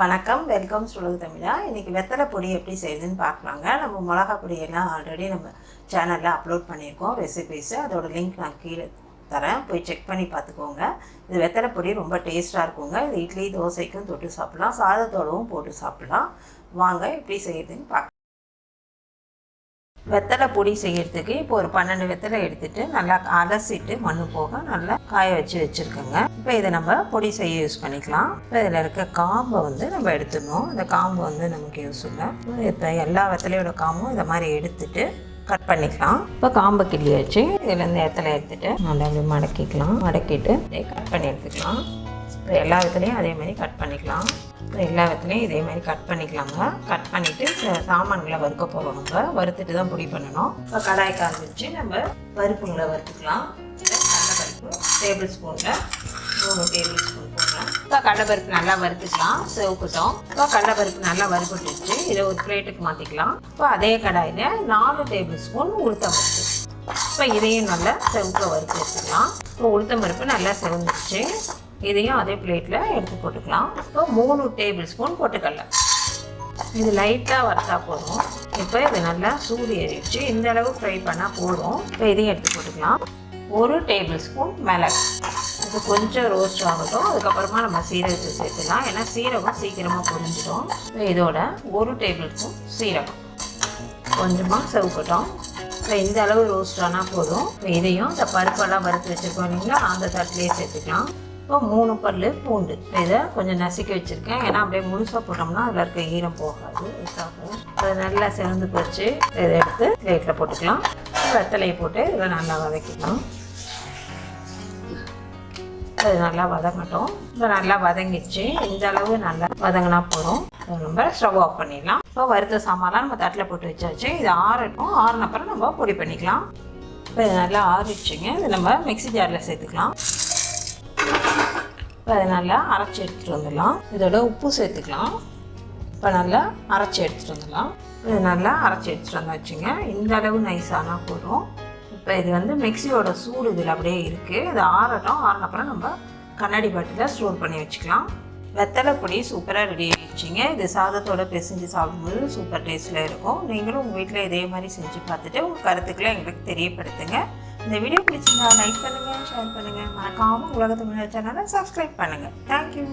வணக்கம், welcome to உலக தமிழா. இன்றைக்கி வெத்தலை பொடி எப்படி செய்யுதுன்னு பார்க்கலாங்க. நம்ம மிளகா பொடியெல்லாம் ஆல்ரெடி நம்ம சேனலில் அப்லோட் பண்ணியிருக்கோம் ரெசிபீஸு. அதோட லிங்க் நான் கீழே தரேன், போய் செக் பண்ணி பார்த்துக்கோங்க. இது வெத்தலை பொடி ரொம்ப டேஸ்ட்டாக இருக்குங்க. இது இட்லி தோசைக்கும் தொட்டு சாப்பிட்லாம், சாதத்தோடவும் போட்டு சாப்பிட்லாம். வாங்க எப்படி செய்யுதுன்னு பார்க்கலாம். வெத்தலை பொடி செய்கிறதுக்கு இப்போ ஒரு 12 வெத்தலை எடுத்துகிட்டு நல்லா அலசிட்டு மண்ணு போக நல்லா காய வச்சுருக்கோங்க. இப்போ இதை நம்ம பொடி செய்ய யூஸ் பண்ணிக்கலாம். இப்போ இதில் இருக்க காம்பை நம்ம எடுத்துடணும். இந்த காம்பு நமக்கு யூஸ் இல்லை. இப்போ எல்லா வெத்தலையோட காம்பும் இதை மாதிரி எடுத்துட்டு கட் பண்ணிக்கலாம். இப்போ காம்பை கிள்ளி வச்சு இதுலேருந்து வெத்தலை எடுத்துகிட்டு நல்லா அப்படி மடக்கிட்டு கட் பண்ணி எடுத்துக்கலாம். இப்போ எல்லா வெத்தலையும் அதே மாதிரி கட் பண்ணிக்கலாம். எல்லா வெத்தலையும் இதே மாதிரி கட் பண்ணிக்கலாங்க. கட் பண்ணிவிட்டு சாமான்களை வறுக்க போகிறோம். நம்ம வறுத்துட்டு தான் பொடி பண்ணணும். இப்போ கடாய் காய்ச்சி நம்ம பருப்புங்களை வறுத்துக்கலாம். கடலைப்பருப்பு டேபிள் ஸ்பூனில் 3 டேபிள் ஸ்பூன் போடலாம். இப்போ கடலைப்பருப்பு நல்லா வறுத்துக்கலாம், செவக்கட்டும். இப்போ கடலைப்பருப்பு நல்லா வறுபட்டுச்சு, இதை ஒரு பிளேட்டுக்கு மாற்றிக்கலாம். இப்போ அதே கடாயில் 4 டேபிள் ஸ்பூன் உளுத்தம்பருப்பு. இப்போ இதையும் நல்லா செவக்க வறுத்து எடுத்துக்கலாம். இப்போ உளுத்தம்பருப்பு நல்லா செவந்துச்சு, இதையும் அதே பிளேட்டில் எடுத்து போட்டுக்கலாம். இப்போ 3 டேபிள் ஸ்பூன் பொட்டுக்கடலை. இது லைட்டாக வறுத்தா போதும். இப்போ இது நல்லா சூடு ஏறிடுச்சு, இந்த அளவு ஃப்ரை பண்ணால் போதும். இப்போ இதையும் எடுத்து போட்டுக்கலாம். 1 டேபிள் ஸ்பூன் மிளகு. இது கொஞ்சம் ரோஸ்ட் ஆகட்டும், அதுக்கப்புறமா நம்ம சீரகத்தை சேர்த்துக்கலாம். ஏன்னா சீரகம் சீக்கிரமாக பொரிஞ்சிடும். இப்போ இதோட 1 டேபிள் ஸ்பூன் சீரகம் கொஞ்சமாக செவக்கட்டும். இப்போ இந்த அளவு ரோஸ்ட் ஆனால் போதும். இப்போ இதையும் இந்த பருப்பெல்லாம் வறுத்து வச்சுருக்கோம் இல்லைங்களா, அந்த தட்டிலே சேர்த்துக்கலாம். இப்போ 3 பல் பூண்டு, இதை கொஞ்சம் நசுக்கி வச்சுருக்கேன். ஏன்னா அப்படியே முழுசாக போட்டோம்னா அதில் இருக்க ஈரம் போகாது. அதை நல்லா சிறந்து போச்சு. இதை எடுத்து பிளேட்டில் போட்டுக்கலாம். வெத்தலையை போட்டு இதில் நல்லா வதக்கிக்கலாம். அது நல்லா வதங்கட்டும். இப்போ நல்லா வதங்கிடுச்சு, இந்த அளவு நல்லா வதங்கினா போதும். நம்ம ஸ்டவ் ஆஃப் பண்ணிடலாம். இப்போ வறுத்த சாமான்லாம் நம்ம தட்டில் போட்டு வச்சாச்சு. இது ஆறட்டும். ஆறினப்புறம் நம்ம பொடி பண்ணிக்கலாம். இப்போ இது நல்லா ஆறிடுச்சுங்க. இது நம்ம மிக்ஸி ஜாரில் சேர்த்துக்கலாம். இப்போ அதை நல்லா அரைச்சி எடுத்துகிட்டு வந்துடலாம். இதோட உப்பு சேர்த்துக்கலாம். இப்போ நல்லா அரைச்சி எடுத்துகிட்டு வந்துடலாம். இது நல்லா அரைச்சி எடுத்துகிட்டு வந்தாச்சுங்க. இந்த அளவு நைஸானால் போதும். இப்போ இது மிக்ஸியோட சூடு இதில் அப்படியே இருக்குது. இது ஆறட்டும். ஆறினப்புறம் நம்ம கண்ணாடி பாட்டிலில் ஸ்டோர் பண்ணி வச்சுக்கலாம். வெத்தலை பொடி சூப்பராக ரெடி ஆகிடுச்சிங்க. இது சாதத்தோடு பிசைஞ்சு சாப்பிடும்போது சூப்பர் டேஸ்ட்டில் இருக்கும். நீங்களும் உங்கள் வீட்டில் இதே மாதிரி செஞ்சு பார்த்துட்டு உங்கள் கருத்துக்களை எங்களுக்கு தெரியப்படுத்துங்க. இந்த வீடியோ பிடிச்சிருந்தா லைக் பண்ணுங்கள், ஷேர் பண்ணுங்கள். மறக்காமல் உலக தமிழ் சேனலை சப்ஸ்கிரைப் பண்ணுங்கள். தேங்க்யூ.